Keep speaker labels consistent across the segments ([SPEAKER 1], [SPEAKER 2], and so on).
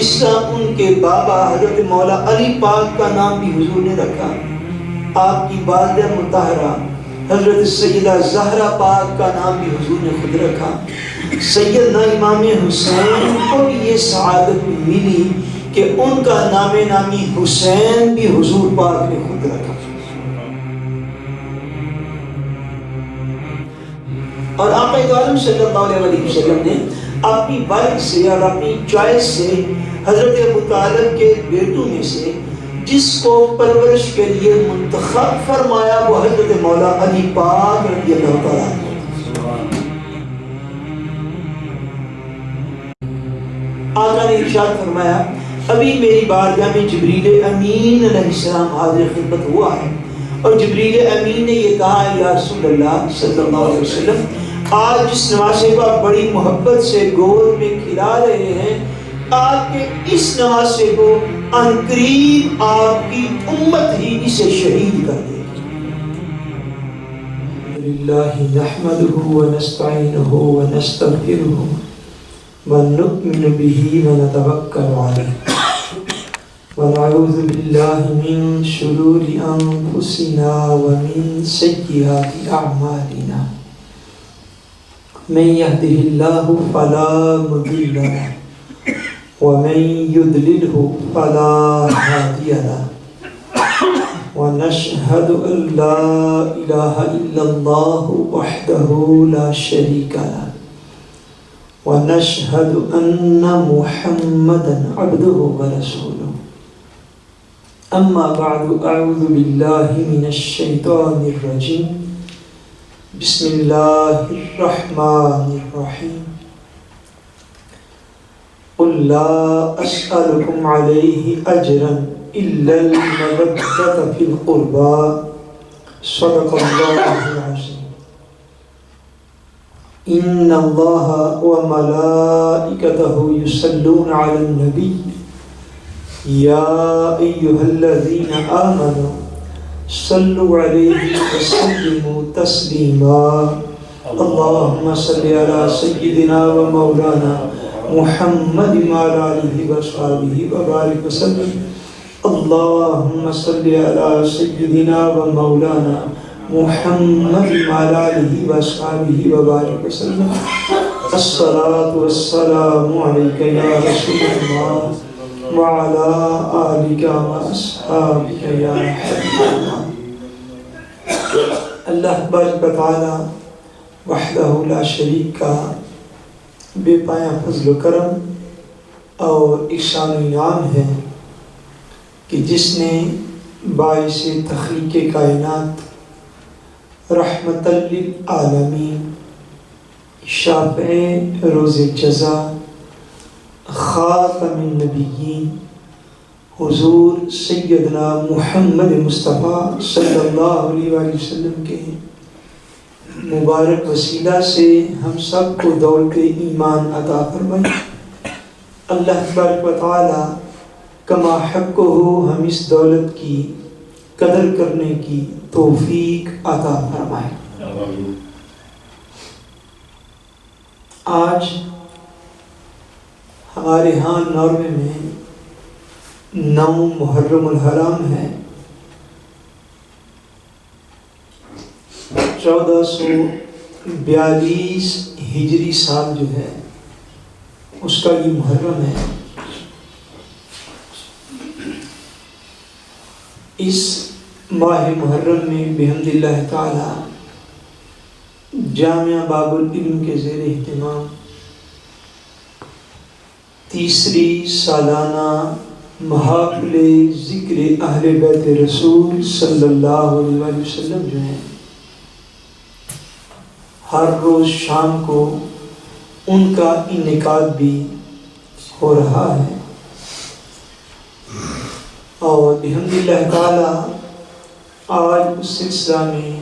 [SPEAKER 1] جس طرح ان کے بابا حضرت مولا علی پاک کا نام بھی حضور نے رکھا، آپ کی والدہ مطہرہ حضرت سیدہ زہرا پاک کا نام بھی حضور نے خود رکھا، سیدنا امام حسین کو بھی یہ سعادت ملی کہ ان کا نام نامی حسین بھی حضور پاک نے خود رکھا۔ اور آقا عالم صلی اللہ علیہ وسلم نے اپنی والد سے اور اپنی چوائس سے حضرت ابو طالب کے بیٹوں میں سے جس کو پرورش کے لیے منتخب فرمایا وہ حضرت مولا علی پاک رضی اللہ تعالیٰ عنہ۔ آقا نے ارشاد فرمایا ابھی میری بارگاہ میں جبریل امین علیہ السلام حاضر خدمت ہوا ہے، اور جبریل امین نے یہ کہا یا رسول اللہ صلی اللہ علیہ وسلم آج جس نواسے کو آپ بڑی محبت سے گود میں کھلا رہے ہیں، آپ کے اس نواسے کو عنقریب آپ کی امت ہی اسے شہید کر دے گی۔ الحمدللہ نحمدہ ونستعینہ ونستغفرہ ونؤمن به ونتوکل علیہ ونعوذ باللہ من شرور انفسنا ومن سیئات اعمالنا من يهده الله فلا مضل له ومن يضلله فلا هادي له ونشهد ان لا اله الا الله وحده لا شريك له ونشهد ان محمدا عبده ورسوله اما بعد اعوذ بالله من الشيطان الرجيم بسم اللہ الرحمن الرحیم قل لا اسألكم علیہ اجرا الا المودة فی القربى صدق اللہ العظیم۔ ان اللہ وملائکتہ یصلون علی النبی یا ایہا الذین آمنوا صلوا علیہ وسلموا تسلیما اللہم صلی علی سیدنا و مولانا محمد وعلی آلہ وصحبہ وبارک وسلم اللہم صلی علی سیدنا و مولانا محمد وعلی آلہ وصحبہ وبارک وسلم الصلاة والسلام علیکہ یا رسول اللہ وعلى آلك وأصحابك يا حبيب الله۔ اللہ تبارک و تعالی وحدہ لا شریک کا بے پایہ فضل و کرم اور احسان و انعام ہے کہ جس نے باعث تخلیق کائنات رحمت للعالمین شافع روز جزا خاتم النبیین حضور سیدنا محمد مصطفیٰ صلی اللہ علیہ وآلہ وسلم کے مبارک وسیلہ سے ہم سب کو دولت ایمان عطا فرمائے۔ اللہ تبارک و تعالی کما حق ہو ہم اس دولت کی قدر کرنے کی توفیق عطا فرمائے۔ آج ہمارے ہاں ناروے میں 9 محرم الحرام ہے، 1442 ہجری سال جو ہے اس کا یہ محرم ہے۔ اس ماہ محرم میں بحمد اللہ تعالی جامعہ باب العلم کے زیر اہتمام تیسری سالانہ محافل ذکر اہل بیت رسول صلی اللہ علیہ وسلم جو ہیں ہر روز شام کو ان کا انعقاد بھی ہو رہا ہے، اور بحمد اللہ تعالی آج اس سلسلہ میں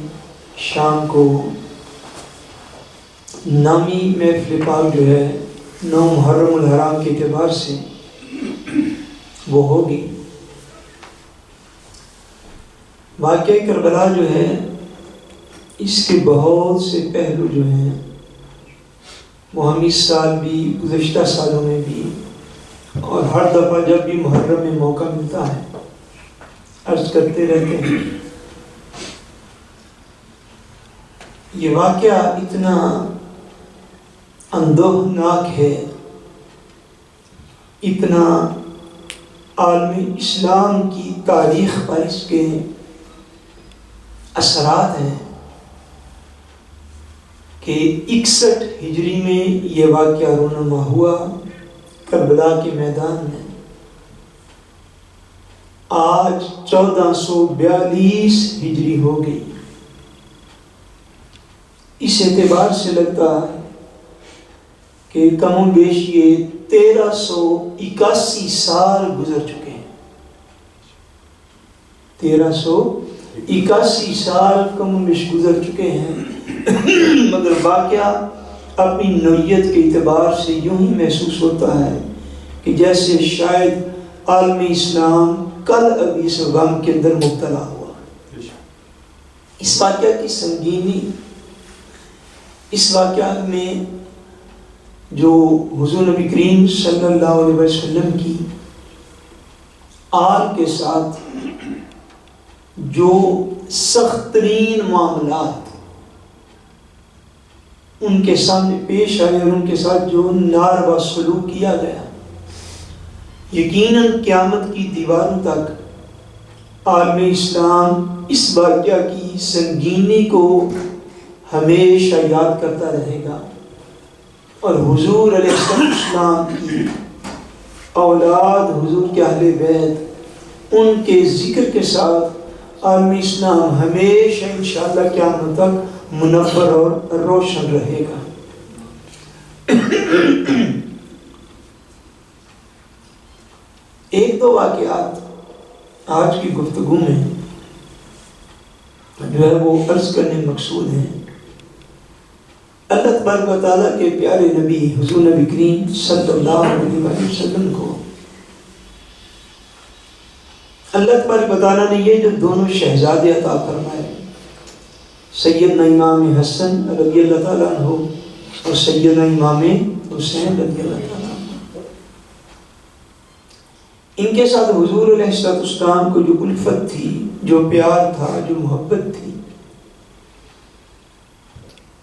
[SPEAKER 1] شام کو نامی محفل پاک جو ہے 9 محرم الحرام کے اعتبار سے وہ ہوگی۔ واقعہ کربلا جو ہے اس کے بہت سے پہلو جو ہیں وہ ہم اس سال بھی گزشتہ سالوں میں بھی اور ہر دفعہ جب بھی محرم میں موقع ملتا ہے عرض کرتے رہتے ہیں. یہ واقعہ اتنا اندوہناک ہے، اتنا عالم اسلام کی تاریخ پر اس کے اثرات ہیں کہ 61 ہجری میں یہ واقعہ رونما ہوا کربلا کے میدان میں. آج 1442 ہجری ہو گئی. اس اعتبار سے لگتا ہے کہ کم و بیش یہ 1381 سال گزر چکے ہیں. 1381 سال کم و بیش گزر چکے ہیں. مگر واقعہ اپنی نوعیت کے اعتبار سے یوں ہی محسوس ہوتا ہے کہ جیسے شاید عالم اسلام کل ابھی اس غم کے اندر مبتلا ہوا. اس واقعہ کی سنگینی، اس واقعہ میں جو حضور نبی کریم صلی اللہ علیہ وسلم کی آل کے ساتھ جو سخت ترین معاملات ان کے سامنے پیش آئے اور ان کے ساتھ جو ناروا سلوک کیا گیا، یقیناً قیامت کی دیواروں تک عالم اسلام اس واقعہ کی سنگینی کو ہمیشہ یاد کرتا رہے گا. اور حضور علیہ السلام کی اولاد، حضور کے اہل بیت، ان کے ذکر کے ساتھ عالم اسلام ہمیشہ انشاءاللہ قیامت تک منور اور روشن رہے گا. ایک دو واقعات آج کی گفتگو میں جو ہے وہ عرض کرنے مقصود ہیں. اللہ تبارک و تعالیٰ کے پیارے نبی حضور نبی کریم صلی اللہ علیہ وسلم کو اللہ تبارک و تعالیٰ نے یہ جو دونوں شہزادے عطا فرمائے، سیدنا امام حسن رضی اللہ تعالیٰ عنہ اور سیدنا امام حسین رضی اللہ تعالیٰ عنہ، ان کے ساتھ حضور علیہ السلام کو جو الفت تھی، جو پیار تھا، جو محبت تھی،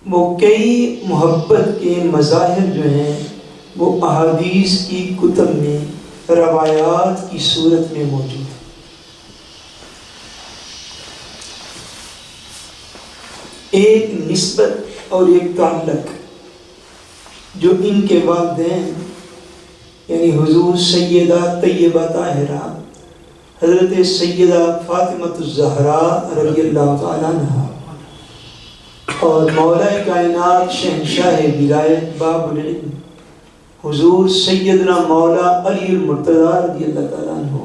[SPEAKER 1] وہ کئی محبت کے مظاہر جو ہیں وہ احادیث کی کتب میں روایات کی صورت میں موجود ہیں. ایک نسبت اور ایک تعلق جو ان کے والدین یعنی حضور سیدہ طیبہ طاہرہ حضرت سیدہ فاطمہ الزہراء رضی اللہ تعالیٰ عنہا اور مولا کائنات شہنشاہ ولایت باب العلم حضور سیدنا مولا علی المرتضیٰ رضی اللہ تعالیٰ عنہ،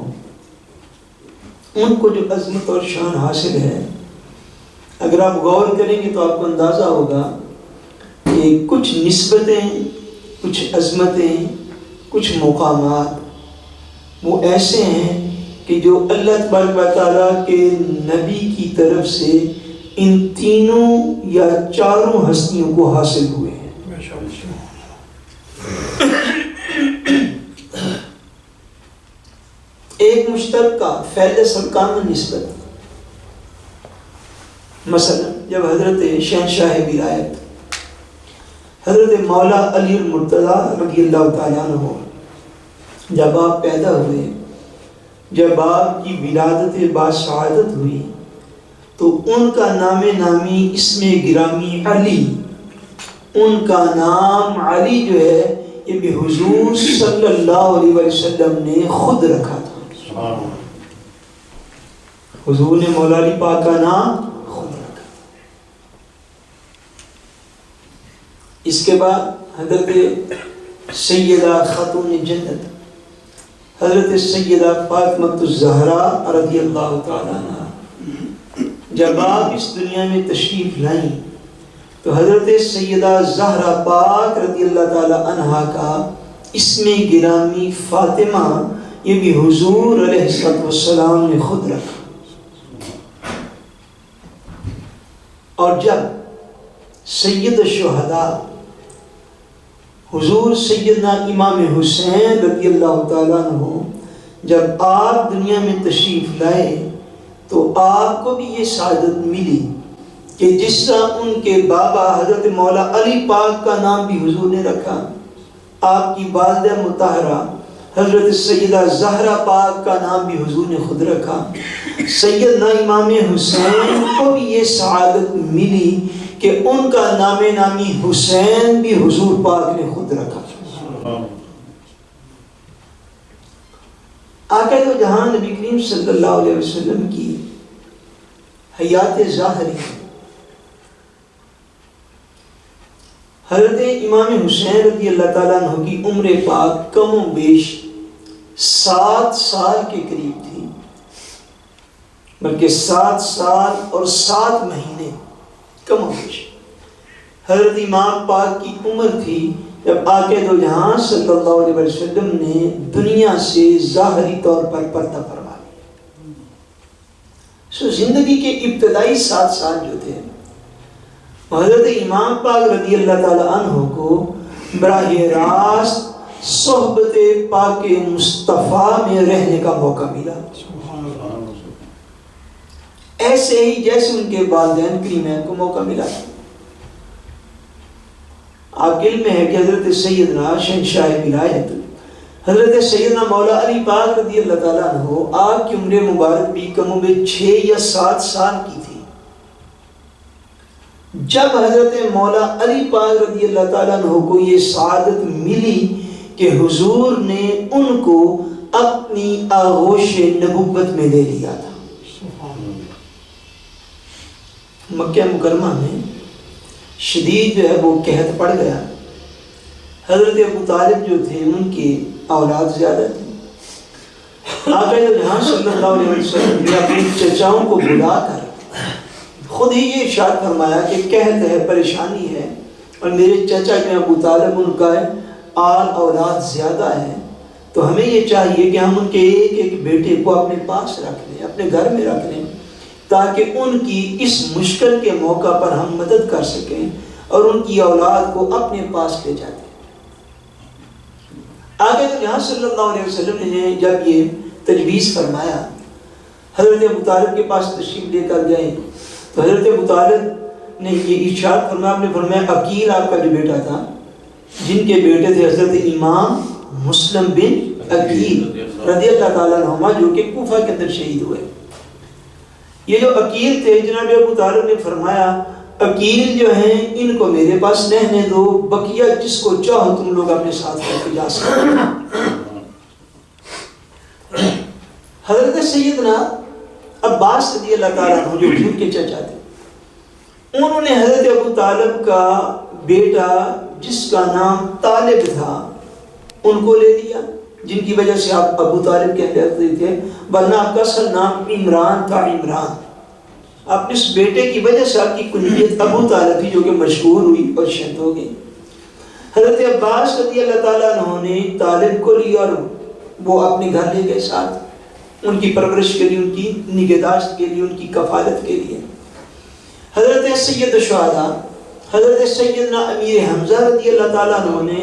[SPEAKER 1] ان کو جو عظمت اور شان حاصل ہے، اگر آپ غور کریں گے تو آپ کو اندازہ ہوگا کہ کچھ نسبتیں، کچھ عظمتیں، کچھ مقامات وہ ایسے ہیں کہ جو اللہ تبارک و تعالیٰ کے نبی کی طرف سے ان تینوں یا چاروں ہستیوں کو حاصل ہوئے ہیں. ایک مشترکہ فیض سلکام نسبت، مثلا جب حضرت شہنشاہ ولایت حضرت مولا علی المرتضیٰ رضی اللہ تعالیٰ عنہ جب آپ پیدا ہوئے، جب آپ کی ولادت باسعادت ہوئی، تو ان کا نام نامی اسم گرامی علی، ان کا نام علی جو ہے یہ بھی حضور صلی اللہ علیہ وسلم نے خود رکھا تھا. حضور نے مولا علی پاک کا نام خود رکھا. اس کے بعد حضرت سیدہ خاتون جنت حضرت سیدہ فاطمہ الزہراء رضی اللہ تعالیٰ عنہ جب آپ اس دنیا میں تشریف لائیں تو حضرت سیدہ زہرا پاک رضی اللہ تعالی عنہا کا اسم گرامی فاطمہ یہ بھی حضور علیہ السلام نے خود رکھا. اور جب سید الشہداء حضور سیدنا امام حسین رضی اللہ تعالیٰ عنہ جب آپ دنیا میں تشریف لائے تو آپ کو بھی یہ سعادت ملی کہ جس طرح ان کے بابا حضرت مولا علی پاک کا نام بھی حضور نے رکھا، آپ کی والدہ مطہرہ حضرت سیدہ زہرا پاک کا نام بھی حضور نے خود رکھا، سیدنا امام حسین کو بھی یہ سعادت ملی کہ ان کا نام نامی حسین بھی حضور پاک نے خود رکھا۔ آقا دو جہاں نبی کریم صلی اللہ علیہ وسلم کی حیات ظاہری حضرت امام حسین رضی اللہ تعالیٰ عنہ کی عمر پاک کم و بیش 7 سال کے قریب تھی، بلکہ 7 سال اور 7 مہینے کم و بیش حضرت امام پاک کی عمر تھی جب آقا دو جہاں صلی اللہ علیہ وسلم نے دنیا سے ظاہری طور پر پردہ فرما لیا۔ سو زندگی کے ابتدائی 7 سال جو تھے حضرت امام پاک رضی اللہ تعالیٰ عنہ کو براہ راست صحبت پاک مصطفیٰ میں رہنے کا موقع ملا، ایسے ہی جیسے ان کے والدین کریمین کو موقع ملا۔ آپ کے علم میں ہے کہ حضرت سیدنا شہنشاہ ولایت حضرت سیدنا مولا علی پاک رضی اللہ تعالیٰ عنہ آپ کی عمر مبارک بھی کم و بیش 6 یا 7 سال کی تھی جب حضرت مولا علی پاک رضی اللہ تعالیٰ عنہ کو یہ سعادت ملی کہ حضور نے ان کو اپنی آغوش نبوت میں لے لیا تھا۔ مکہ مکرمہ میں شدید جو ہے وہ قحط پڑ گیا، حضرت ابو طالب جو تھے ان کی اولاد زیادہ تھی، آقا جہاں صلی اللہ علیہ وسلم نے اپنے چچاؤں کو بلا کر خود ہی یہ ارشاد فرمایا کہ قحط ہے، پریشانی ہے، اور میرے چچا جو ابو طالب ان کا آل اولاد زیادہ ہے، تو ہمیں یہ چاہیے کہ ہم ان کے ایک ایک بیٹے کو اپنے پاس رکھ لیں، اپنے گھر میں رکھ لیں، تاکہ ان کی اس مشکل کے موقع پر ہم مدد کر سکیں اور ان کی اولاد کو اپنے پاس لے جاتے۔ آگے تو یہاں صلی اللہ علیہ وسلم نے جب یہ تجویز فرمایا، حضرت ابو طالب کے پاس تشریف لے کر گئے تو حضرت ابو طالب نے یہ ارشاد فرمایا، آپ نے فرمایا عقیل آپ کا جو بیٹا تھا، جن کے بیٹے تھے حضرت امام مسلم بن عقیل رضی اللہ تعالیٰ عنہ جو کہ کوفہ کے اندر شہید ہوئے، یہ جو عقیل تھے جناب ابو طالب نے فرمایا عقیل جو ہیں ان کو میرے پاس رہنے دو، بقیہ جس کو چاہو تم لوگ اپنے ساتھ لے کے جا سکتے۔ حضرت سیدنا عباس رضی اللہ تعالیٰ عنہ جو حضور کے چچا تھے، انہوں نے حضرت ابو طالب کا بیٹا جس کا نام طالب تھا ان کو لے لیا، جن کی وجہ سے آپ ابو طالب کہتے تھے، ورنہ آپ کا اصل نام عمران تھا۔ عمران اپنے اس بیٹے کی وجہ سے آپ کی کنیت ابو طالب تھی جو کہ مشہور ہوئی اور شہید ہو گئی۔ حضرت عباس رضی اللہ تعالیٰ عنہ نے طالب کو لیا اور وہ اپنے گھر لے گئے ساتھ، ان کی پرورش کے لیے، ان کی نگہداشت کے لیے، ان کی کفالت کے لیے۔ حضرت سید الشہداء حضرت سیدنا امیر حمزہ رضی اللہ تعالیٰ عنہ نے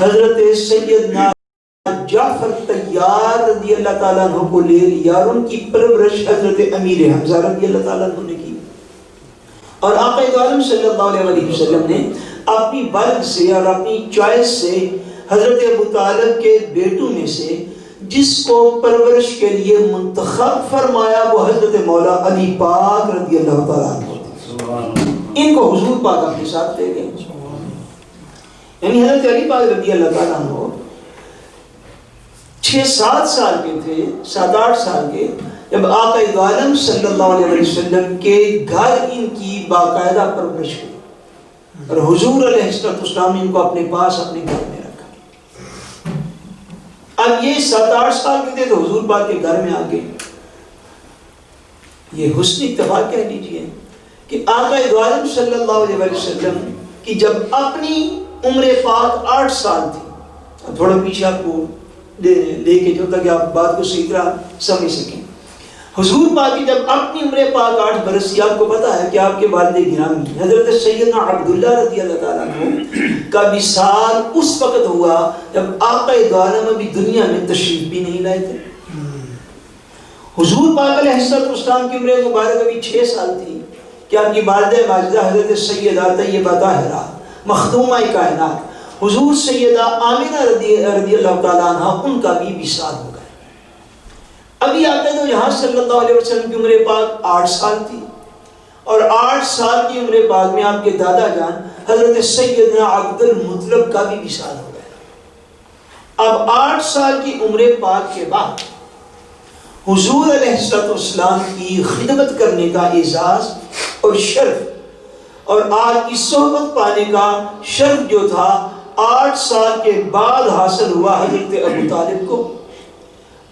[SPEAKER 1] حضرت سیدنا جعفر طیار رضی اللہ تعالیٰ عنہ کو لے لیا اور ان کی پرورش حضرت امیر حمزہ رضی اللہ تعالیٰ عنہ نے کی، اور آقا عالم صلی اللہ علیہ وسلم نے اپنی برگ سے اور اپنی چوائس سے حضرت ابو طالب کے بیٹوں میں سے جس کو پرورش کے لیے منتخب فرمایا وہ حضرت مولا علی پاک رضی اللہ تعالیٰ عنہ، ان کو حضور پاک اپنے ساتھ لے گئے۔ یعنی حضرت علی پاک رضی اللہ تعالیٰ عنہ 6-7 سال کے تھے، 7-8 سال کے، جب آقا عالم صلی اللہ علیہ وسلم کے گھر ان کی باقاعدہ پرورش ہوئی اور حضور علیہ السلام نے ان کو اپنے پاس اپنے گھر میں رکھا۔ اب یہ 7-8 سال کے تھے تو حضور پاک کے گھر میں آگے یہ حسن اتفاق کہہ لیجئے کہ آقا عالم صلی اللہ علیہ وسلم کی جب اپنی عمر پاک 8 سال تھی، تھوڑا پیچھے آپ کو لے کے جو تاکہ آپ بات کو صحیح طرح سمجھ سکیں، حضور پاک کی جب اپنی عمر پاک 8 برس کی، آپ کو پتا ہے کہ آپ کے والد گرامی حضرت سیدنا عبداللہ رضی اللہ تعالیٰ عنہ کا وصال اس وقت ہوا جب آقا دو عالم ابھی دنیا میں تشریف بھی نہیں لائے تھے۔ حضور پاک علیہ السلام کی عمر مبارک ابھی 6 سال تھی کہ آپ کی والدہ ماجدہ حضرت سیدہ طیبہ طاہرہ مخدومہ کائنات حضور سیدہ آمنہ رضی اللہ تعالیٰ عنہ، ان کا بھی وصال ہو گیا۔ ابھی آقا دو جہاں صلی اللہ علیہ وسلم کی عمر پاک 8 سال تھی، اور 8 سال کی عمر پاک میں آپ کے دادا جان حضرت سیدنا عبد المطلب کا بھی وصال ہو گیا۔ اب 8 سال کی عمر پاک کے بعد حضور علیہ السلام کی خدمت کرنے کا اعزاز اور شرف اور آپ کی صحبت پانے کا شرف جو تھا 8 سال کے بعد حاصل ہوا حضرت ابو طالب کو،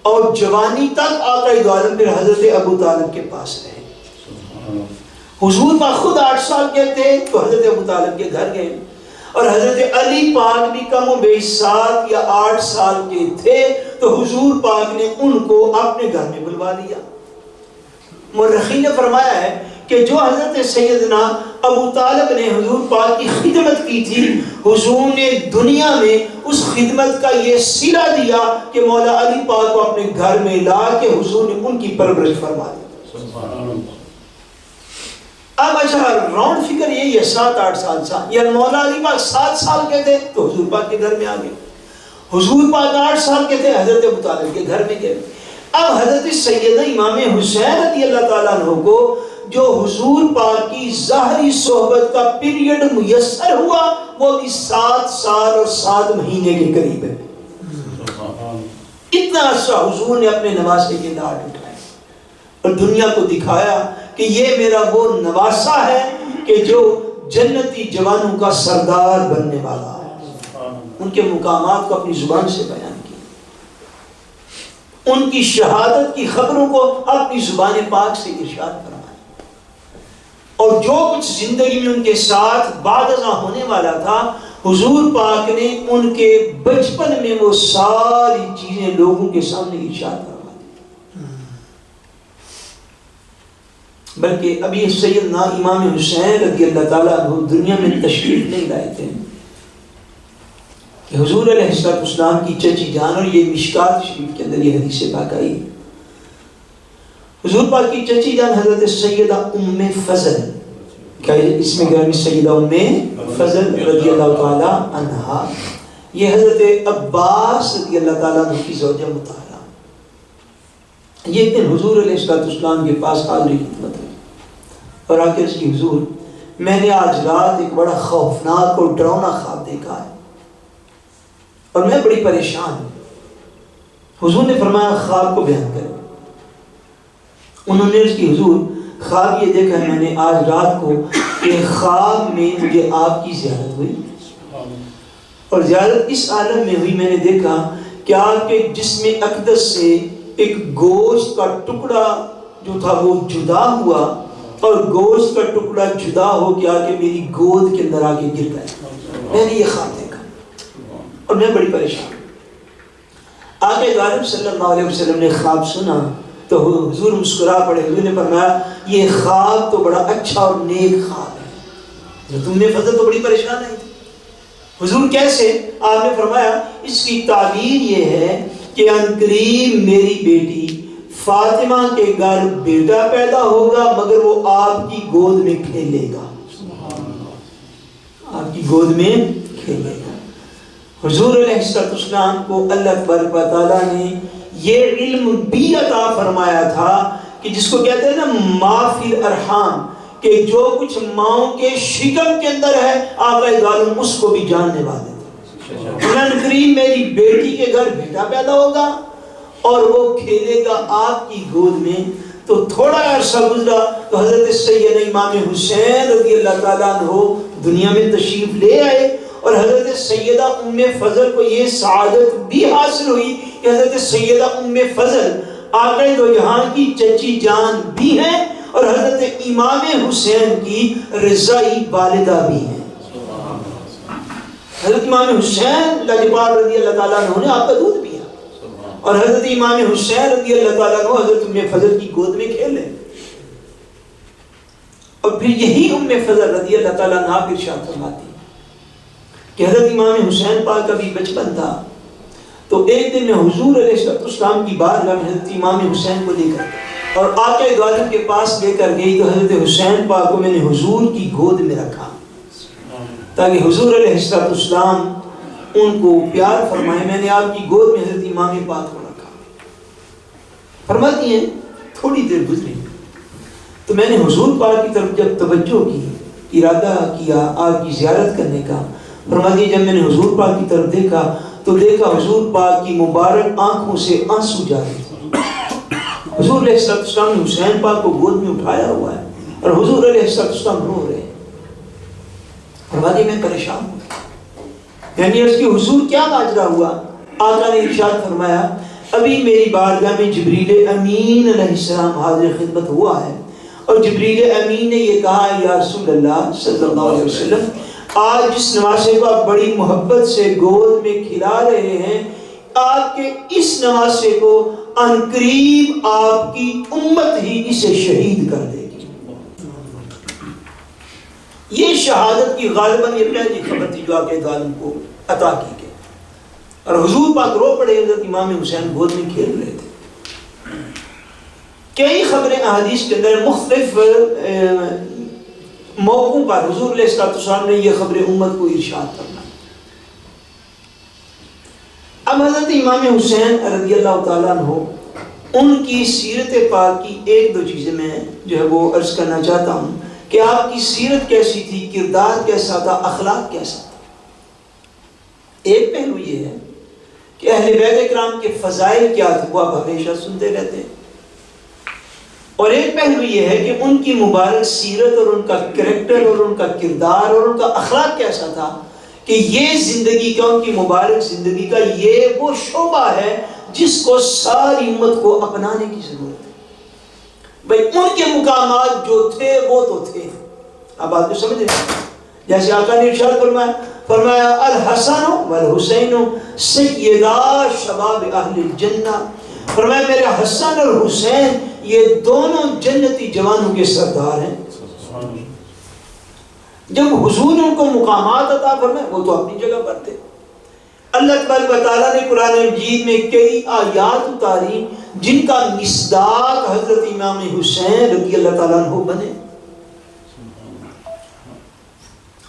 [SPEAKER 1] اور جوانی تک آقا دو عالم پھر حضرت ابو طالب کے پاس رہے۔ حضور پاک خود 8 سال کے تھے تو حضرت ابو طالب کے گھر گئے، اور حضرت علی پاک بھی کم و بیش 7 یا 8 سال کے تھے تو حضور پاک نے ان کو اپنے گھر میں بلوا لیا۔ مورخین نے فرمایا ہے کہ جو حضرت سیدنا ابو طالب نے حضور پاک کی خدمت کی تھی، حضور نے دنیا میں اس خدمت کا یہ صلہ دیا کہ مولا علی پاک کو اپنے گھر میں لا کے حضور نے ان کی پرورش فرما دی۔ اب اچھا راؤنڈ فکر یہ 7-8 سال تھا، یا مولا علی پاک 7 سال کے تھے تو حضور پاک کے گھر میں آ گئے، حضور پاک 8 سال کے تھے حضرت ابو طالب کے گھر میں گئے۔ اب حضرت سیدنا امام حسین رضی اللہ تعالیٰ عنہ کو جو حضور پاک کی ظاہری صحبت کا پیریڈ میسر ہوا وہ بھی 7 سال اور 7 مہینے کے قریب ہے۔ اتنا عرصہ حضور نے اپنے نواسے کے لاڈ اٹھائے اور دنیا کو دکھایا کہ یہ میرا وہ نواسا ہے کہ جو جنتی جوانوں کا سردار بننے والا ہے۔ ان کے مقامات کو اپنی زبان سے بیان کیا، ان کی شہادت کی خبروں کو اپنی زبان پاک سے ارشاد فرمایا، اور جو کچھ زندگی میں ان کے ساتھ بعد ازاں ہونے والا تھا حضور پاک نے ان کے بچپن میں وہ ساری چیزیں لوگوں کے سامنے ارشاد فرما دی۔ بلکہ ابھی سیدنا امام حسین رضی اللہ تعالیٰ عنہ دنیا میں تشریف نہیں لائے تھے کہ حضور علیہ السلام کی چچی جان، اور یہ مشکات شریف کے اندر یہ حدیث پاک آئی، حضور پاک کی چچی جان حضرت سیدہ ام فضل، کیا اس میں گرامی سیدہ ام فضل رضی اللہ تعالی عنہا، یہ حضرت عباس رضی اللہ تعالیٰ عنہ کی زوجہ مطہرہ، یہ ایک دن حضور علیہ السلام کے پاس حاضری خدمت ہوئی اور آ کے اس کی حضور میں نے آج رات ایک بڑا خوفناک اور ڈراؤنا خواب دیکھا ہے اور میں بڑی پریشان ہوں۔ حضور نے فرمایا خواب کو بیان کریں۔ انہوں نے اس کی حضور خواب یہ دیکھا ہے میں نے آج رات کو کہ خواب میں مجھے آپ کی زیارت ہوئی، اور زیارت اس عالم میں ہوئی، میں نے دیکھا کہ آپ کے جسم اقدس سے ایک گوشت کا ٹکڑا جو تھا وہ جدا ہوا، اور گوشت کا ٹکڑا جدا ہو کے آ کے میری گود کے اندر آ کے گر گیا۔ میں نے یہ خواب دیکھا اور میں بڑی پریشان ہوں۔ آقا دو عالم صلی اللہ علیہ وسلم نے خواب سنا تو حضور مسکرا پڑے، حضور نے فرمایا یہ خواب تو بڑا اچھا اور نیک خواب ہے، تم نے فضل تو بڑی پریشان نہیں تھی۔ حضور کیسے؟ آپ نے فرمایا اس کی تعبیر یہ ہے کہ عنقریب میری بیٹی فاطمہ کے گھر بیٹا پیدا ہوگا مگر وہ آپ کی گود میں کھیلے گا، آپ کی گود میں کھیلے گا۔ حضور علیہ السلام کو اللہ تبارک و تعالیٰ نے یہ علم بھی عطا فرمایا تھا کہ جس کو کہتے ہیں نا ما فی الارحام، کہ جو کچھ ماؤں کے شکم کے اندر ہے آقا دو عالم اس کو بھی جاننے والے تھے۔ قرآن کریم میری بیٹی کے گھر بیٹا پیدا ہوگا اور وہ کھیلے گا آپ کی گود میں۔ تو تھوڑا عرصہ گزرا تو حضرت سیدنا امام حسین رضی اللہ تعالیٰ عنہ دنیا میں تشریف لے آئے، اور حضرت سیدہ ام فضل کو یہ سعادت بھی حاصل ہوئی کہ حضرت سیدہ ام فضل آقا دو جہاں کی چچی جان بھی ہیں اور حضرت امام حسین کی رضائی والدہ بھی ہیں۔ حضرت امام حسین لاجواب رضی اللہ تعالیٰ عنہ نے آپ کا دودھ پیا، اور حضرت امام حسین رضی اللہ تعالیٰ عنہ حضرت ام فضل کی گود میں کھیلے. اور پھر یہی ام فضل رضی اللہ تعالیٰ عنہ ارشاد فرماتی کہ حضرت امام حسین پاک کا بھی بچپن تھا، تو ایک دن میں حضور علیہ السلام کی بارگاہ میں حضرت امام حسین کو لے کر اور آقا دو عالم کے پاس لے کر گئی، تو حضرت حسین پاک کو میں نے حضور کی گود میں رکھا تاکہ حضور علیہ السلام ان کو پیار فرمائے. میں نے آپ کی گود میں حضرت امام پاک کو رکھا. فرماتی ہیں تھوڑی دیر گزری تو میں نے حضور پاک کی طرف جب توجہ کی، ارادہ کیا آپ کی زیارت کرنے کا، فرماتی ہیں جب میں نے حضور پاک کی طرف دیکھا تو دیکھا حضور پاک کی مبارک آنکھوں سے آنسو جاری تھے. حضور علیہ السلام نے حسین پاک کو گود میں اٹھایا ہوا ہے اور حضور علیہ السلام رو رہے ہیں. فرماتی میں پریشان ہوں، یعنی اس کی حضور کیا ماجرا ہوا؟ آقا نے ارشاد فرمایا ابھی میری بارگاہ میں جبریل امین علیہ السلام حاضر خدمت ہوا ہے، اور جبریل امین نے یہ کہا یا رسول اللہ صلی اللہ علیہ وسلم آج جس نواسے کو آپ بڑی محبت سے گود میں کھلا رہے ہیں، آپ کے اس نواسے کو عنقریب آپ کی امت ہی اسے شہید کر دے گی. یہ شہادت کی غالباً یہ پہلی خبر تھی جو آپ کے عالم کو عطا کی گئی. اور حضور پاک رو پڑے، حضرت امام حسین گود میں کھیل رہے تھے. کئی خبریں احادیث کے اندر مختلف موقعوں پر حضور علیہ السلام نے یہ خبر امت کو ارشاد کرنا. اب حضرت امام حسین رضی اللہ تعالیٰ عنہ ان کی سیرت پاک کی ایک دو چیزیں میں جو ہے وہ عرض کرنا چاہتا ہوں کہ آپ کی سیرت کیسی تھی، کردار کیسا تھا، اخلاق کیسا تھا. ایک پہلو یہ ہے کہ اہل بیت اکرام کے فضائل کیا تھے وہ آپ ہمیشہ سنتے رہتے ہیں، اور ایک پہلو یہ ہے کہ ان کی مبارک سیرت اور ان کا کریکٹر اور ان کا کردار اور ان کا اخلاق کیسا تھا کہ یہ زندگی کا، ان کی مبارک زندگی کا یہ وہ شعبہ ہے جس کو ساری امت کو اپنانے کی ضرورت ہے. بھئی ان کے مقامات جو تھے وہ تو تھے. اب بات کو سمجھ رہے ہیں؟ جیسے آقا نے ارشاد فرمایا الحسن والحسین سیدا شباب اہل الجنہ. فرمایا میرے حسن اور حسین یہ دونوں جنتی جوانوں کے سردار ہیں. جب حضور نے ان کو مقامات عطا فرمائے وہ تو اپنی جگہ پر تھے. اللہ تبارک و تعالیٰ نے قرآن مجید میں کئی آیات اتاری جن کا مصداق حضرت امام حسین رضی اللہ تعالیٰ عنہ بنے.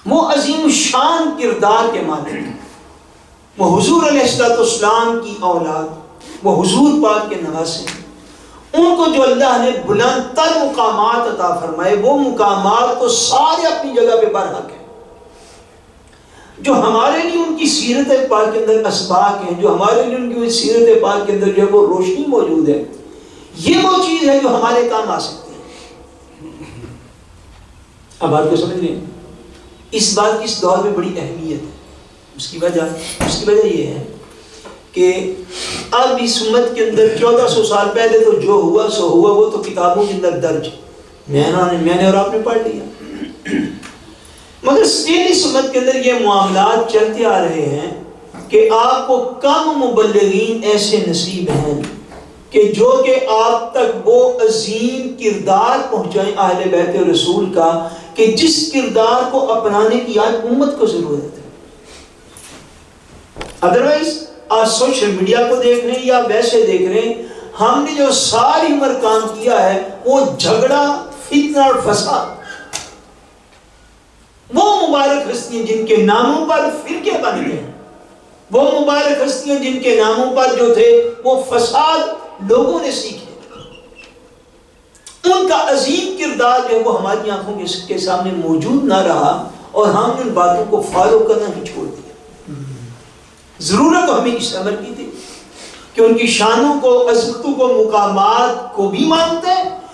[SPEAKER 1] وہ عظیم شان کردار کے مالک، وہ حضور علیہ السلام کی اولاد، وہ حضور پاک کے نواسے. ان کو جو اللہ نے بلند تر مقامات عطا فرمائے وہ مقامات تو سارے اپنی جگہ پہ برحق ہیں. جو ہمارے لیے ان کی سیرت پاک کے اندر اسباق ہیں، جو ہمارے لیے ان کی سیرت پاک کے اندر جو ہے وہ روشنی موجود ہے، یہ وہ چیز ہے جو ہمارے کام آ سکتے ہیں. اب بات کو سمجھ رہے ہیں؟ اس بات کی اس دور میں بڑی اہمیت ہے. اس کی وجہ یہ ہے کہ اب اس امت کے اندر 1400 سال پہلے تو جو ہوا سو ہوا، وہ تو کتابوں کے اندر درج میں نے اور آپ نے پڑھ لیا. مگر اسٹیل اس امت کے اندر یہ معاملات چلتے آ رہے ہیں کہ آپ کو کم مبلغین ایسے نصیب ہیں کہ جو کہ آپ تک وہ عظیم کردار پہنچائیں اہل بیت رسول کا کہ جس کردار کو اپنانے کی آج امت کو ضرورت ہے. ادروائز آج سوشل میڈیا کو دیکھ رہے ہیں یا ویسے دیکھ رہے ہیں، ہم نے جو ساری عمر کام کیا ہے وہ جھگڑا، فتنہ اور فساد. وہ مبارک ہستیاں جن کے ناموں پر فرقے بن گئے، وہ مبارک ہستیاں جن کے ناموں پر جو تھے وہ فساد لوگوں نے سیکھے، ان کا عظیم کردار جو ہے وہ ہماری آنکھوں کے سامنے موجود نہ رہا اور ہم نے ان باتوں کو فالو کرنا ہی چھوڑ دیا. ضرورت ہمیں اس عمل کی تھی کہ ان کی شانوں کو، عظمتوں کو، مقامات کو بھی مانتے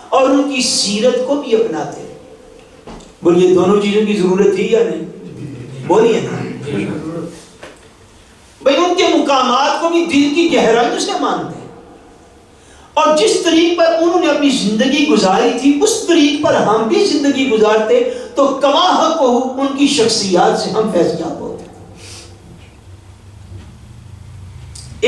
[SPEAKER 1] اور ان کی سیرت کو بھی اپناتے. بولیے دونوں چیزوں کی ضرورت تھی یا نہیں؟ بولیے نا بھائی. ان کے مقامات کو بھی دل کی گہرائیوں سے مانتے ہیں اور جس طریق پر انہوں نے اپنی زندگی گزاری تھی اس طریق پر ہم بھی زندگی گزارتے تو کما حق ہو ان کی شخصیات سے ہم فیضیاب ہوتے.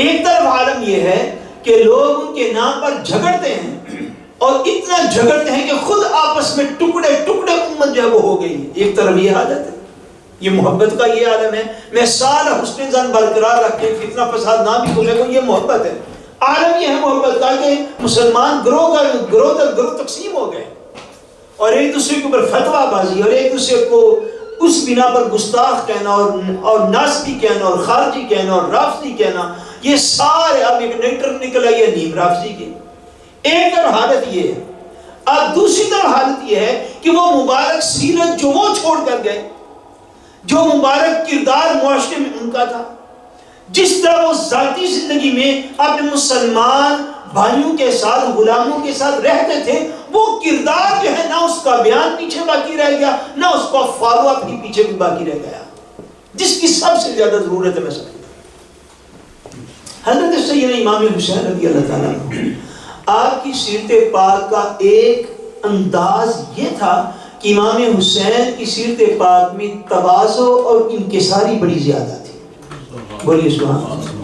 [SPEAKER 1] ایک طرف عالم یہ ہے کہ لوگ ان کے نام پر جھگڑتے ہیں اور اتنا جھگڑتے ہیں کہ خود آپس میں ٹکڑے ٹکڑے امت جو ہے وہ ہو گئی ہے. ایک طرف یہ حالت ہے، یہ محبت کا یہ عالم ہے. میں سال حسن زن برقرار رکھ کے فتنہ فساد نہ بھی کرنے کو، یہ محبت ہے. عالم یہ ہے محبت کا کہ مسلمان گروہ تقسیم ہو گئے اور ایک دوسرے کے اوپر فتویٰ بازی اور ایک دوسرے کو اس بنا پر گستاخ کہنا اور ناسبی کہنا اور خارجی کہنا اور رافضی کہنا، یہ سارے اب ایک نیٹر نکل آئی ہے نیم رافضی کی. ایک طرف حالت یہ ہے. اب دوسری طرف حالت یہ ہے کہ وہ مبارک سیرت جو وہ چھوڑ کر گئے، جو مبارک کردار معاشرے میں ان کا تھا، جس طرح وہ ذاتی زندگی میں اپنے مسلمان بھائیوں کے ساتھ غلاموں کے ساتھ رہتے تھے، وہ کردار جو ہے نہ اس کا بیان پیچھے باقی رہ گیا، نہ اس کا فالو اپ بھی پیچھے بھی باقی رہ گیا، جس کی سب سے زیادہ ضرورت ہے. میں سمجھتا ہوں حضرت سیدنا امام حسین رضی اللہ تعالیٰ عنہ، آپ کی سیرت پاک کا ایک انداز یہ تھا کہ امام حسین کی سیرت پاک میں تواضع اور انکساری بڑی زیادہ تھی. بولیے سبحان اللہ،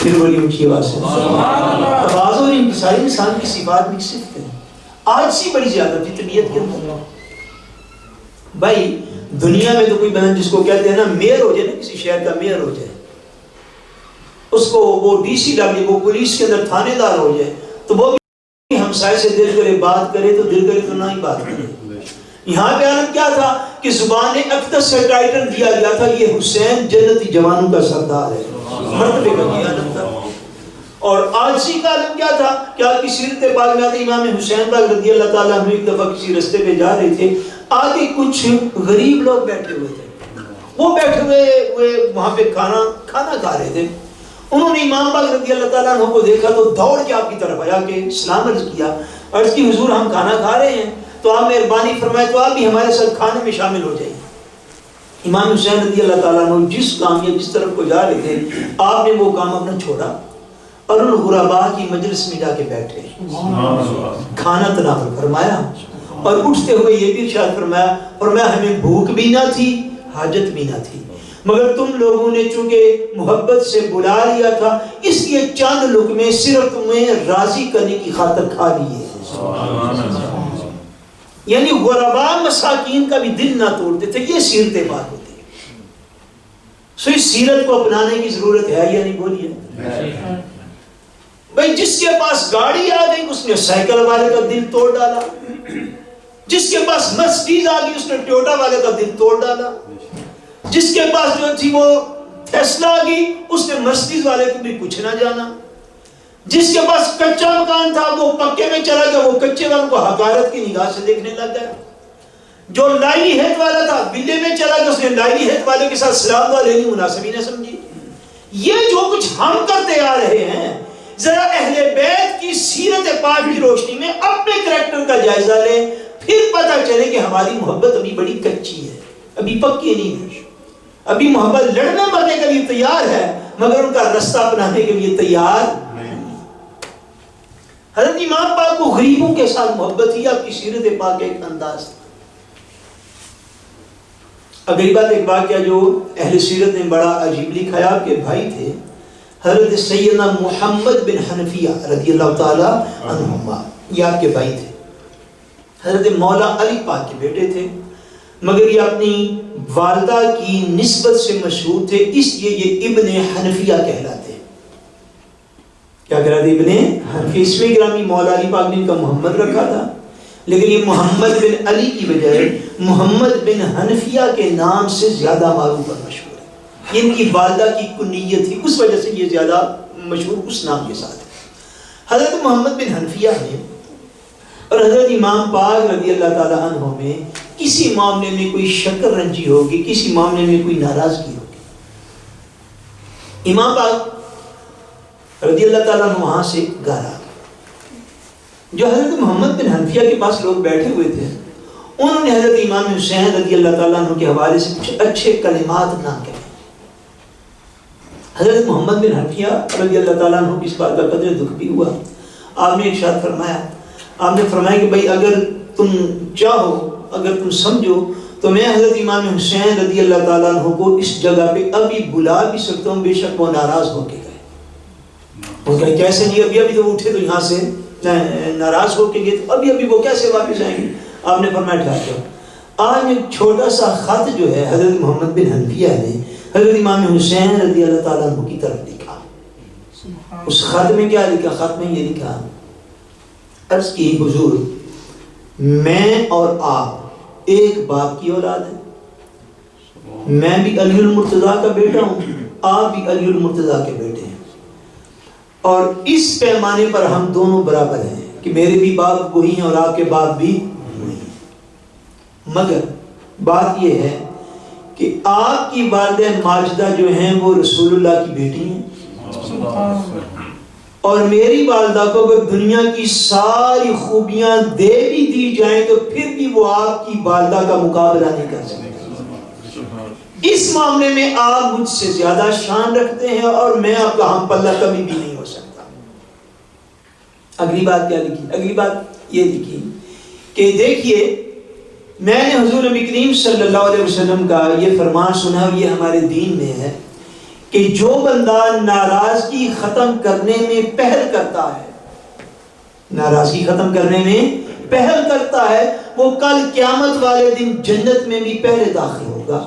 [SPEAKER 1] پھر بولیے اونچی آواز سے. تواضع اور انکساری انسان کی صفات میں صفت ہے. عاجزی بڑی زیادہ تھی طبیعت کے اندر. بھائی دنیا میں تو کوئی بندہ جس کو کہتے ہیں نا میئر ہو جائے نا، کسی شہر کا میئر ہو جائے، اس کو وہ ڈی سی ڈالی، وہ پولیس کے اندر تھانے دار ہو جائے، تو وہ بھی ہمسائے سے دل کرے بات کرے تو دل کرے تو نہ ہی بات کرے. یہاں پہ عالم کیا تھا کہ زبان اقدس سے ٹائٹل دیا گیا تھا، یہ حسین جنتی جوانوں کا سردار ہے. مرتبے کا یہ عالم تھا. اور عاجزی کا عالم کیا تھا کہ آپ کی سیرت پاک میں آتے امام حسین پاک رضی اللہ تعالیٰ عنہ ایک دفعہ کسی رستے پہ جا رہے تھے، آگے کچھ غریب لوگ بیٹھے ہوئے تھے، وہ بیٹھے ہوئے وہاں پہ کھانا کھا رہے تھے. انہوں نے امام پاک رضی اللہ تعالیٰ عنہ کو دیکھا تو دوڑ کے آپ کی طرف آیا کہ اسلام عرض کیا، عرض کی حضور ہم کھانا کھا رہے ہیں تو آپ مہربانی فرمائے تو آپ بھی ہمارے ساتھ کھانے میں شامل ہو جائیں. امام حسین رضی اللہ تعالیٰ عنہ جس کام یا جس طرف کو جا رہے تھے، آپ نے وہ کام اپنا چھوڑا اور ان غرباء کی مجلس میں جا کے بیٹھے، کھانا تناول فرمایا اور اٹھتے ہوئے یہ بھی ارشاد فرمایا ہمیں بھوک بھی نہ تھی، حاجت بھی نہ تھی، مگر تم لوگوں نے چونکہ محبت سے بلا لیا تھا اس لیے چند لقمے صرف تمہیں راضی کرنے کی خاطر کھا لیے. یعنی غرباء مساکین کا بھی دل نہ توڑتے تھے. یہ سیرت پاک ہوتی ہے. سو اس سیرت کو اپنانے کی ضرورت ہے یا نہیں؟ بولیے بھائی. جس کے پاس گاڑی آ گئی اس نے سائیکل والے کا دل توڑ ڈالا، جس کے پاس مرسڈیز آ گئی اس نے ٹویوٹا والے کا دل توڑ ڈالا، جس کے پاس جو تھی وہ ٹیسلا آ گئی اس نے مرسڈیز والے کو بھی کچھ نہ جانا، جس کے پاس کچا مکان تھا وہ پکے میں چلا گیا، وہ کچے والوں کو حقارت کی نگاہ سے دیکھنے لگ گیا، جو لائلی ہیٹ والا تھا ویلے میں چلا گیا، اس نے لائلی ہیٹ والے کے ساتھ سلام دعا لینی مناسب ہی نہ سمجھی. یہ جو کچھ ہم کرتے آ رہے ہیں، ذرا اہل بیت کی سیرت پاک کی روشنی میں اپنے کریکٹر کا جائزہ لیں، پھر پتہ چلے کہ ہماری محبت ابھی بڑی کچی ہے، ابھی پکی نہیں ہے. ابھی محبت لڑنے مرنے کے لیے تیار ہے مگر ان کا رستہ اپنانے کے لیے تیار نہیں. حضرت امام پاک کو غریبوں کے ساتھ محبت ہی آپ کی سیرت پاک کا ایک انداز تھا. اگلی بات ایک واقعہ جو اہل سیرت نے بڑا عجیب لکھا ہے، آپ کے بھائی تھے حضرت سیدنا محمد بن حنفیہ رضی اللہ تعالی عنہما، یہ آپ کے بھائی تھے، حضرت مولا علی پاک کے بیٹے تھے، مگر یہ اپنی والدہ کی نسبت سے مشہور تھے، اس لیے یہ ابن حنفیہ کہلاتے ہیں. کیا کہلاتے؟ ابن حنفیہ. اس میں گرامی مولا علی پاک نے ان کا محمد رکھا تھا، لیکن یہ محمد بن علی کی بجائے محمد بن حنفیہ کے نام سے زیادہ معروف اور مشہور ہے. ان کی والدہ کی کنیت تھی، اس وجہ سے یہ زیادہ مشہور اس نام کے ساتھ. حضرت محمد بن حنفیہ نے اور حضرت امام پاک رضی اللہ تعالیٰ عنہ میں کسی معاملے میں کوئی شکر رنجی ہوگی، کسی معاملے میں کوئی ناراضگی ہوگی. امام پاک رضی اللہ تعالیٰ عنہ وہاں سے گھر آ گئے. جو حضرت محمد بن حنفیہ کے پاس لوگ بیٹھے ہوئے تھے، انہوں نے حضرت امام حسین رضی اللہ تعالیٰ عنہ کے حوالے سے کچھ اچھے کلمات نہ کہے. حضرت محمد بن حنفیہ رضی اللہ تعالیٰ عنہ کی اس بات کا قدر دکھ بھی ہوا. آپ نے ارشاد فرمایا، آپ نے فرمایا کہ بھائی اگر تم چاہو، اگر تم سمجھو تو میں حضرت امام حسین رضی اللہ تعالیٰ عنہ کو اس جگہ پہ ابھی بلا بھی سکتا ہوں، بے شک وہ ناراض ہو کے گئے۔ وہ کہا کیسے نہیں، ابھی تو اٹھے تو یہاں سے ناراض ہو کے گئے، تو ابھی وہ کیسے واپس آئیں گے؟ آپ نے فرمایا ٹھہر جاؤ۔ آج ایک چھوٹا سا خط جو ہے حضرت محمد بن حنفیہ نے حضرت امام حسین رضی اللہ تعالیٰ عنہ کی طرف لکھا۔ اس خط میں کیا لکھا؟ خط میں یہ لکھا، عرض کی حضور میں اور آپ ایک باپ کی اولاد ہیں، میں بھی علی المرتضیٰ کا بیٹا ہوں، آپ بھی علی المرتضیٰ کے بیٹے ہیں، اور اس پیمانے پر ہم دونوں برابر ہیں کہ میرے بھی باپ وہی ہیں اور آپ کے باپ بھی وہی ہیں۔ مگر بات یہ ہے کہ آپ کی والدہ ماجدہ جو ہیں وہ رسول اللہ کی بیٹی ہیں، اور میری والدہ کو اگر دنیا کی ساری خوبیاں دے بھی دی جائیں تو پھر بھی وہ آپ کی والدہ کا مقابلہ نہیں کر سکتے۔ اس معاملے میں آپ مجھ سے زیادہ شان رکھتے ہیں اور میں آپ کا ہم پلہ کبھی بھی نہیں ہو سکتا۔ اگلی بات کیا لکھی؟ اگلی بات یہ لکھی کہ دیکھیے میں نے حضور نبی کریم صلی اللہ علیہ وسلم کا یہ فرمان سنا، اور یہ ہمارے دین میں ہے کہ جو بندہ ناراضگی ختم کرنے میں پہل کرتا ہے، ناراضگی ختم کرنے میں پہل کرتا ہے، وہ کل قیامت والے دن جنت میں بھی پہلے داخل ہوگا۔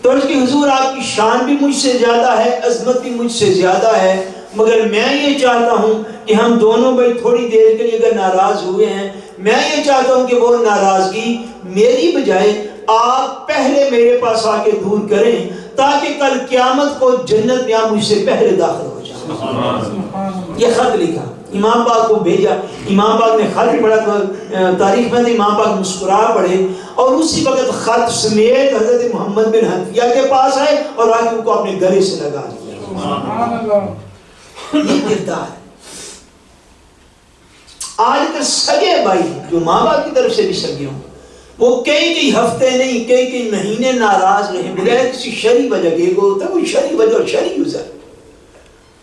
[SPEAKER 1] تو اس کی حضور آپ کی شان بھی مجھ سے زیادہ ہے، عظمت بھی مجھ سے زیادہ ہے، مگر میں یہ چاہتا ہوں کہ ہم دونوں بھائی تھوڑی دیر کے لیے اگر ناراض ہوئے ہیں، میں یہ چاہتا ہوں کہ وہ ناراضگی میری بجائے آپ پہلے میرے پاس آ کے دور کریں، تاکہ کل قیامت کو جنت میں آپ مجھ سے پہلے داخل ہو جائیں۔ یہ خط لکھا، امام پاک کو بھیجا، امام پاک نے خط پڑھا تو تاریخ میں امام پاک مسکرا پڑے، اور اسی وقت خط سمیت حضرت محمد بن حنفیہ کے پاس آئے اور آ کے ان کو اپنے گلے سے لگا دیا۔ یہ کردار ہے۔ آج تک سگے بھائی جو ماں باپ کی طرف سے بھی سگے ہوں، وہ کئی ہفتے نہیں کئی مہینے ناراض رہے بغیر کسی شرعی وجہ کے، ہوتا کوئی شرعی وجہ اور شرعی عذر،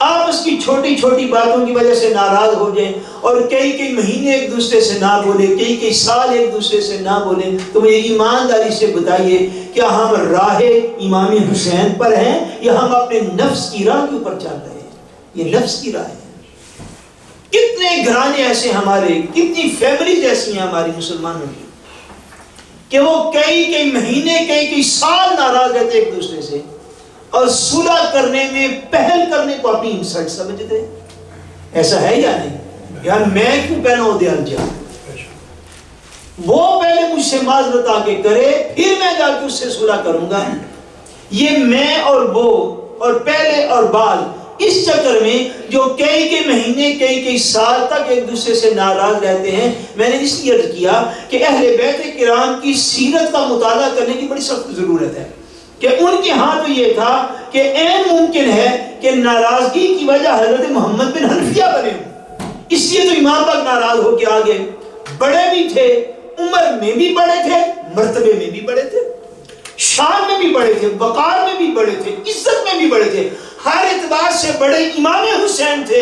[SPEAKER 1] آپس کی چھوٹی چھوٹی باتوں کی وجہ سے ناراض ہو جائیں اور کئی مہینے ایک دوسرے سے نہ بولے، کئی سال ایک دوسرے سے نہ بولیں، تو مجھے ایمانداری سے بتائیے کیا ہم راہ امام حسین پر ہیں یا ہم اپنے نفس کی راہ کے اوپر چل رہے ہیں؟ یہ نفس کی راہ ہے۔ کتنے گھرانے ایسے ہمارے، کتنی فیملیز ایسی ہیں ہماری مسلمانوں کی کہ وہ کئی مہینے کئی سال ناراض رہتے ایک دوسرے سے، اور صلح کرنے میں پہل کرنے کو اپنی انسلٹ سمجھتے۔ ایسا ہے یا نہیں؟ یار میں کیوں پہنا ہو دیا جا، وہ پہلے مجھ سے معذرت آ کے کرے، پھر میں جا کے اس سے صلح کروں گا۔ یہ میں اور وہ اور پہلے اور بعد، اس چکر میں جو کئی مہینے کئی سال تک ایک دوسرے سے ناراض رہتے ہیں، میں نے اس لیے عرض کیا کہ اہل بیت کرام کی سیرت کا مطالعہ کرنے کی بڑی سخت ضرورت ہے، کہ ان کے ہاں تو یہ تھا کہ عین ممکن ہے کہ ناراضگی کی وجہ حضرت محمد بن حنفیہ بنے ہوں، اس لیے تو امام پاک ناراض ہو کے آگے، بڑے بھی تھے، عمر میں بھی بڑے تھے، مرتبے میں بھی بڑے تھے، شان میں بھی بڑے تھے، وقار میں بھی بڑے تھے، عزت میں بھی بڑے تھے، ہر اعتبار سے بڑے امام حسین تھے،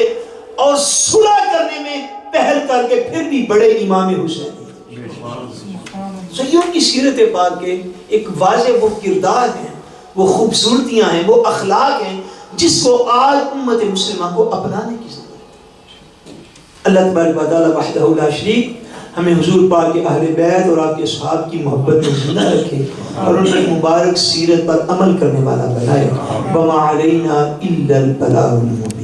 [SPEAKER 1] اور صلح کرنے میں پہل کر کے پھر بھی بڑے امام حسین تھے۔ سیوں کی سیرت پاک کے ایک واضح وہ کردار ہیں، وہ خوبصورتیاں ہیں، وہ اخلاق ہیں جس کو آج امت مسلمہ کو اپنانے کی ضرورت ہے۔ اللہ تبارک و تعالی وحدہ لا شریک ہمیں حضور پاک کے اہل بیت اور آپ کے اصحاب کی محبت میں زندہ رکھے اور ان کی مبارک سیرت پر عمل کرنے والا بنائے۔ وما علینا الا البلاغ المبین۔